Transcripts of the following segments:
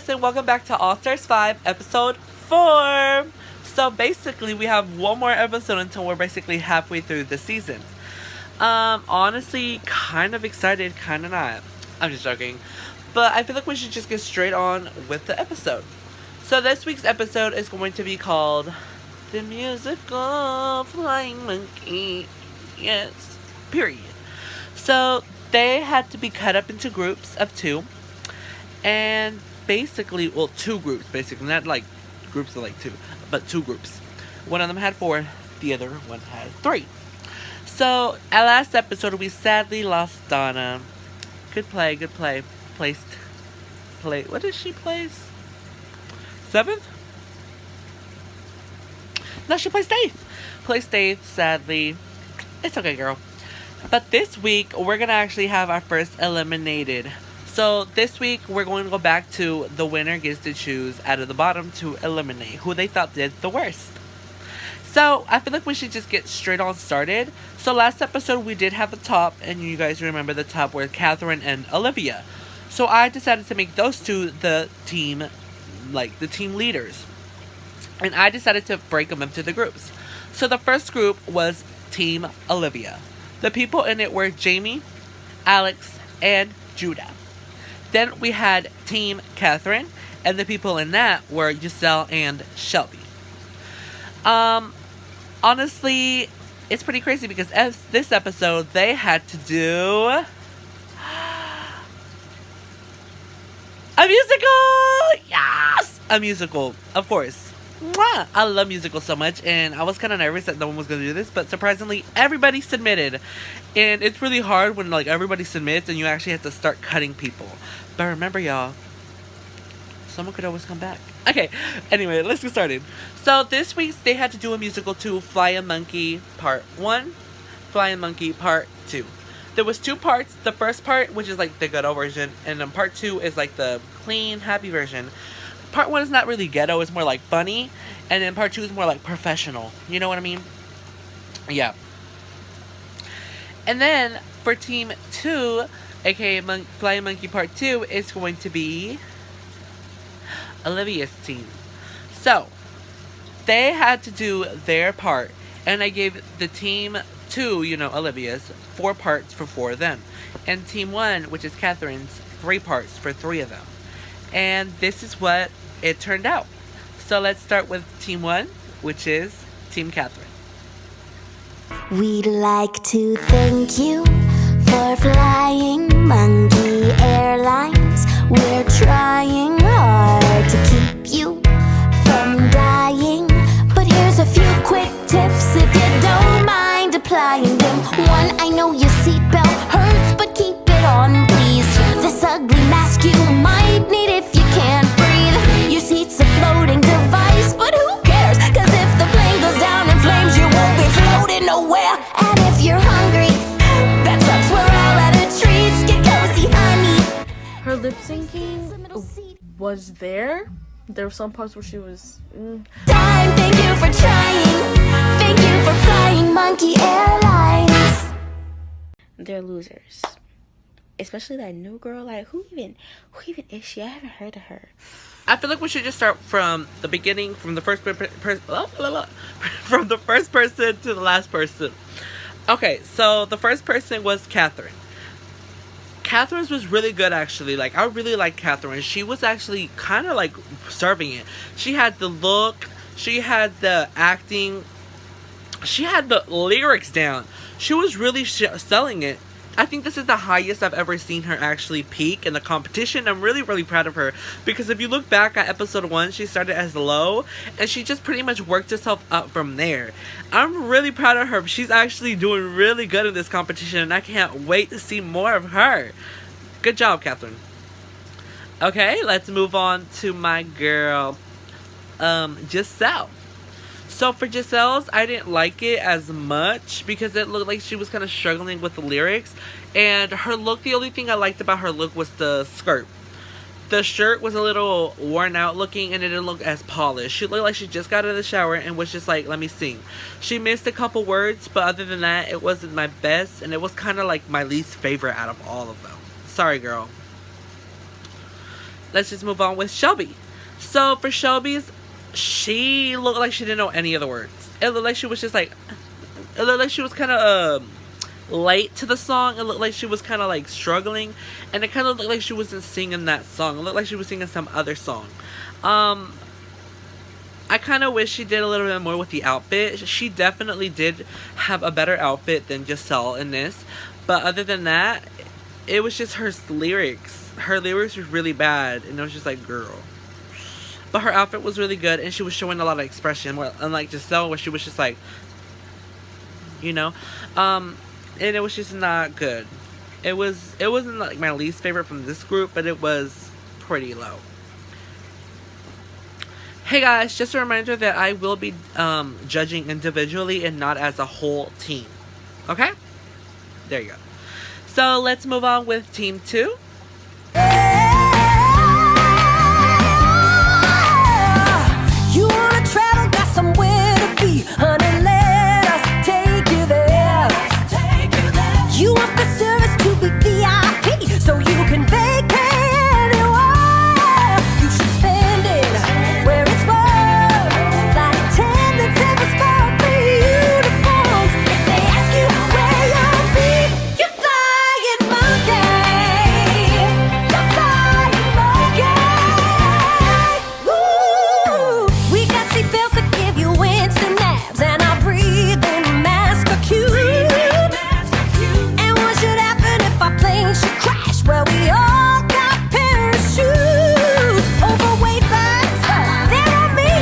guys, and welcome back to All Stars 5, episode 4. So basically, we have one more episode until we're basically halfway through the season. Honestly, kind of excited, kind of not. I'm just joking. But I feel like we should just get straight on with the episode. So this week's episode is going to be called The Musical Flying Monkey. Yes, period. So they had to be cut up into groups of 2. And basically, well, 2 groups, basically. Not like groups of like 2, but 2 groups. One of them had 4, the other one had 3. So, at last episode, we sadly lost Donna. Good play. What did she place? 7th? No, she placed 8th. Placed 8th, sadly. It's okay, girl. But this week, we're going to actually have our first eliminated. So this week, we're going to go back to the winner gets to choose out of the bottom to eliminate who they thought did the worst. So I feel like we should just get straight on started. So last episode, we did have the top, and you guys remember the top were Catherine and Olivia. So I decided to make those 2 the team, like the team leaders. And I decided to break them into the groups. So the first group was Team Olivia. The people in it were Jamie, Alex, and Judah. Then we had Team Catherine, and the people in that were Giselle and Shelby. Honestly, it's pretty crazy because as this episode, they had to do a musical! Yes! A musical, of course. Mwah! I love musicals so much, and I was kind of nervous that no one was going to do this, but surprisingly, everybody submitted. And it's really hard when, like, everybody submits and you actually have to start cutting people. But remember, y'all, someone could always come back. Okay, anyway, let's get started. So, this week, they had to do a musical to Flying Monkey Part 1, Flying Monkey Part 2. There was 2 parts. The first part, which is, like, the ghetto version, and then Part 2 is, like, the clean, happy version. Part 1 is not really ghetto, it's more like funny. And then Part 2 is more like professional. You know what I mean? Yeah. And then for Team 2, aka Flying Monkey Part 2, is going to be Olivia's team. So, they had to do their part. And I gave the Team 2, Olivia's, 4 parts for 4 of them. And Team 1, which is Catherine's, 3 parts for 3 of them. And this is what it turned out. So let's start with Team 1, which is Team Catherine. We'd like to thank you for flying Monkey Airlines. We're trying hard to keep you from dying. But here's a few quick tips if you don't mind applying them. 1, I know your seatbelt hurts, but keep it on, please. This ugly mask you might need if you can't breathe. Your seat's a floating device, but who cares? Cause if the plane goes down in flames, you won't be floating nowhere. And if you're hungry, that sucks, we're all out of treats. Get cozy, honey. Her lip syncing was there. There were some parts where she was Time, thank you for trying. Thank you for flying Monkey Airlines. They're losers. Especially that new girl. Like, who even is she? I haven't heard of her. I feel like we should just start from the beginning, from the first from the first person to the last person. Okay, so the first person was Catherine. Catherine's was really good, actually. Like, I really liked Catherine. She was actually kind of like serving it. She had the look, she had the acting, she had the lyrics down. She was really selling it. I think this is the highest I've ever seen her actually peak in the competition. I'm really, really proud of her. Because if you look back at episode 1, she started as low. And she just pretty much worked herself up from there. I'm really proud of her. She's actually doing really good in this competition. And I can't wait to see more of her. Good job, Catherine. Okay, let's move on to my girl, Giselle. So for Giselle's, I didn't like it as much because it looked like she was kind of struggling with the lyrics. And her look, the only thing I liked about her look was the skirt. The shirt was a little worn out looking and it didn't look as polished. She looked like she just got out of the shower and was just like, let me sing. She missed a couple words, but other than that, it wasn't my best. And it was kind of like my least favorite out of all of them. Sorry, girl. let's just move on with Shelby. So for Shelby's, she looked like she didn't know any of the words. It looked like she was just like, it looked like she was kind of late to the song. It looked like she was kind of like struggling, and it kind of looked like she wasn't singing that song. It looked like she was singing some other song. I kind of wish she did a little bit more with the outfit. She definitely did have a better outfit than Giselle in this, but other than that, it was just her lyrics. Her lyrics were really bad, and it was just like, girl. But her outfit was really good, and she was showing a lot of expression, unlike Giselle, where she was just like, you know, and it was just not good. It wasn't like my least favorite from this group, but it was pretty low. Hey guys, just a reminder that I will be judging individually and not as a whole team. Okay? There you go. So let's move on with team 2. You wanna travel, got somewhere to be, honey, let us take you there. You want the service to be VIP, so you can vacate anywhere. You should spend it where it's worth. Flight attendants have a spot for uniforms. If they ask you where you'll be, you're flying monkey. You're flying monkey. Ooh, we got seatbelts that give you instant naps, and our breathing mask are cute. And what should happen if our plane should crash? Well, we all got parachutes. Overweight bags, they're on me.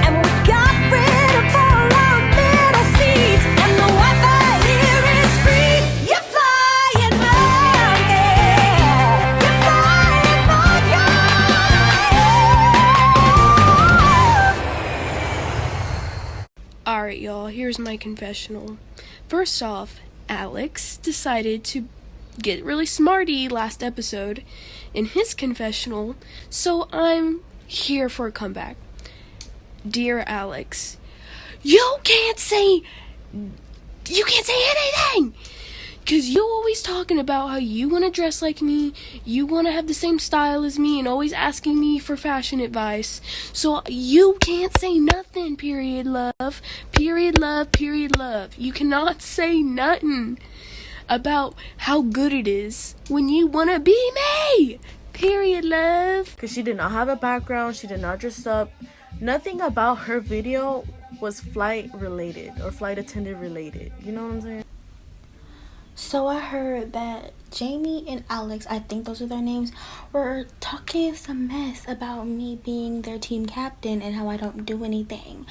And we got rid of all our middle seats. And the Wi-Fi here is free. You're flying monkey. You're flying monkey. Alright, y'all, here's my confessional. First off, Alex decided to get really smarty last episode in his confessional, so I'm here for a comeback. Dear Alex, you can't say anything! Because you always talking about how you want to dress like me, you want to have the same style as me, and always asking me for fashion advice. So you can't say nothing, period, love. Period, love, period, love. You cannot say nothing about how good it is when you want to be me. Period, love. Because she did not have a background, she did not dress up. Nothing about her video was flight related or flight attendant related. You know what I'm saying? So I heard that Jamie and Alex, I think those are their names, were talking some mess about me being their team captain and how I don't do anything.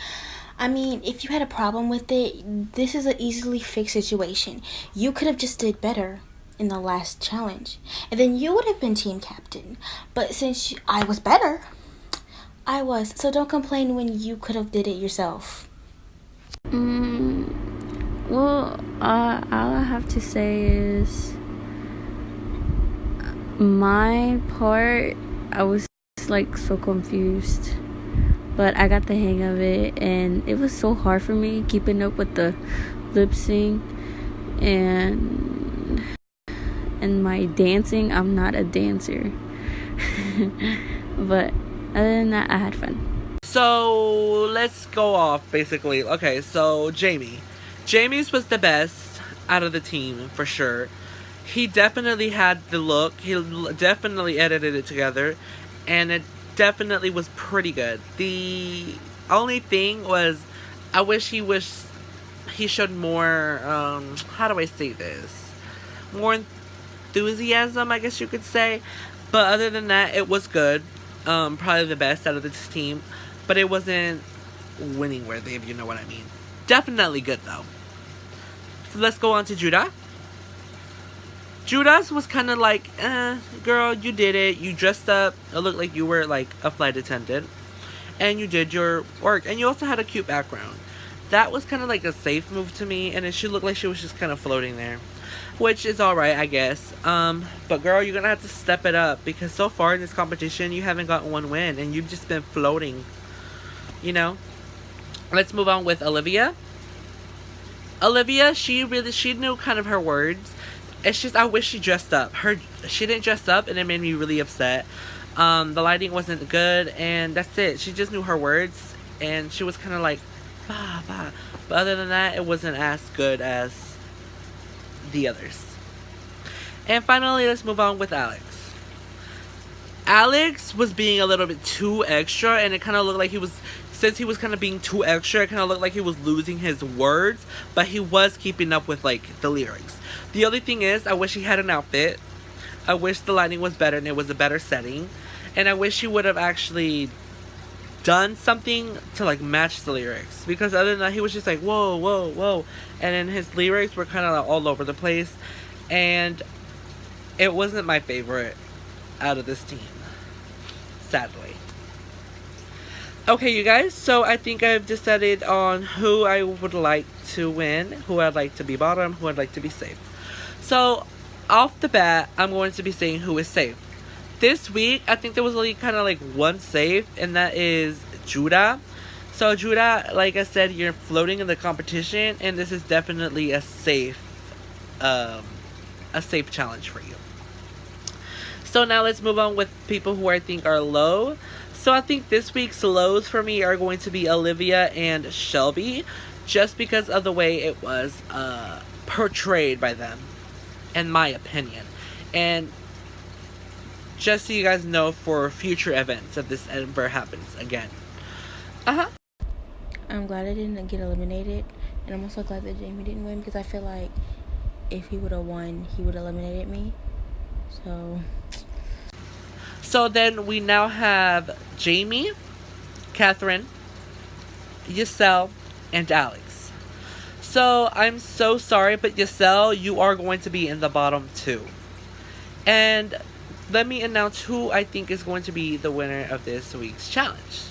I mean, if you had a problem with it, this is an easily fixed situation. You could have just did better in the last challenge, and then you would have been team captain. But since I was better, I was. So don't complain when you could have did it yourself. Well, all I have to say is my part, I was like so confused, but I got the hang of it, and it was so hard for me keeping up with the lip sync and my dancing. I'm not a dancer. But other than that, I had fun. So let's go off basically. Okay, so Jamie's was the best out of the team for sure. He definitely had the look. He definitely edited it together, and it definitely was pretty good. The only thing was, I wish he showed more, how do I say this? More enthusiasm, I guess you could say. But other than that, it was good. Probably the best out of this team. But it wasn't winning worthy, if you know what I mean. Definitely good, though. So let's go on to Judah. Judah's was kind of like, girl, you did it. You dressed up. It looked like you were like a flight attendant. And you did your work. And you also had a cute background. That was kind of like a safe move to me. And it should look like she was just kind of floating there. Which is alright, I guess. But girl, you're going to have to step it up. Because so far in this competition, you haven't gotten one win. And you've just been floating. You know? Let's move on with Olivia. Olivia, she knew kind of her words. It's just, I wish she dressed up. She didn't dress up, and it made me really upset. The lighting wasn't good, and that's it. She just knew her words, and she was kind of like, bah, bah. But other than that, it wasn't as good as the others. And finally, let's move on with Alex. Alex was being a little bit too extra, and it kind of looked like since he was kind of being too extra, it kind of looked like he was losing his words, but he was keeping up with, like, the lyrics. The only thing is, I wish he had an outfit. I wish the lighting was better and it was a better setting. And I wish he would have actually done something to, like, match the lyrics. Because other than that, he was just like, whoa, whoa, whoa. And then his lyrics were kind of like all over the place. And it wasn't my favorite out of this team, sadly. Okay, you guys, so I think I've decided on who I would like to win, who I'd like to be bottom, who I'd like to be safe. So, off the bat, I'm going to be saying who is safe. This week, I think there was only kind of like one safe, and that is Judah. So, Judah, like I said, you're floating in the competition, and this is definitely a safe challenge for you. So now let's move on with people who I think are low. So I think this week's lows for me are going to be Olivia and Shelby, just because of the way it was portrayed by them, in my opinion. And just so you guys know for future events if this ever happens again. I'm glad I didn't get eliminated, and I'm also glad that Jamie didn't win, because I feel like if he would have won, he would have eliminated me. So then we now have Jamie, Catherine, Giselle, and Alex. So I'm so sorry, but Giselle, you are going to be in the bottom 2. And let me announce who I think is going to be the winner of this week's challenge.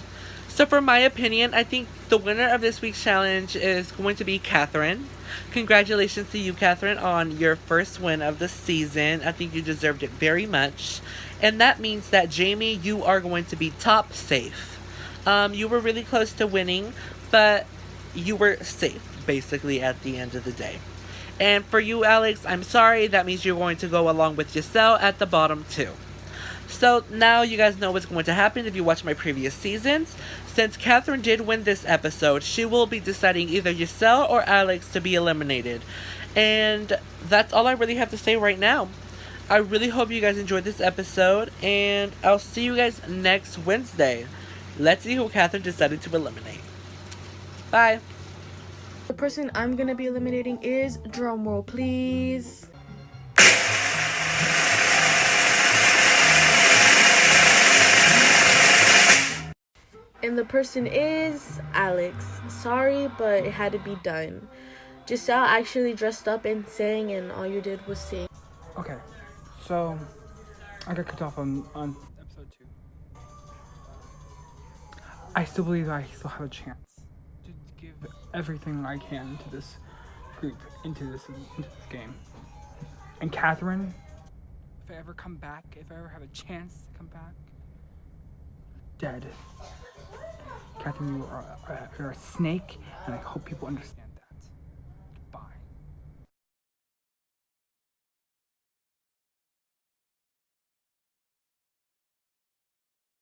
So for my opinion, I think the winner of this week's challenge is going to be Catherine. Congratulations to you, Catherine, on your first win of the season. I think you deserved it very much. And that means that, Jamie, you are going to be top safe. You were really close to winning, but you were safe, basically, at the end of the day. And for you, Alex, I'm sorry. That means you're going to go along with Giselle at the bottom 2. So now you guys know what's going to happen if you watch my previous seasons. Since Catherine did win this episode, she will be deciding either Giselle or Alex to be eliminated. And that's all I really have to say right now. I really hope you guys enjoyed this episode, and I'll see you guys next Wednesday. Let's see who Catherine decided to eliminate. Bye. The person I'm gonna be eliminating is, drumroll please, and the person is Alex. Sorry, but it had to be done. Giselle actually dressed up and sang, and all you did was sing. Okay, so I got cut off on episode 2. I still believe I still have a chance to give everything I can to this group, into this game. And Catherine, if I ever come back, if I ever have a chance to come back, dead. Catherine, you're a snake, and I hope people understand.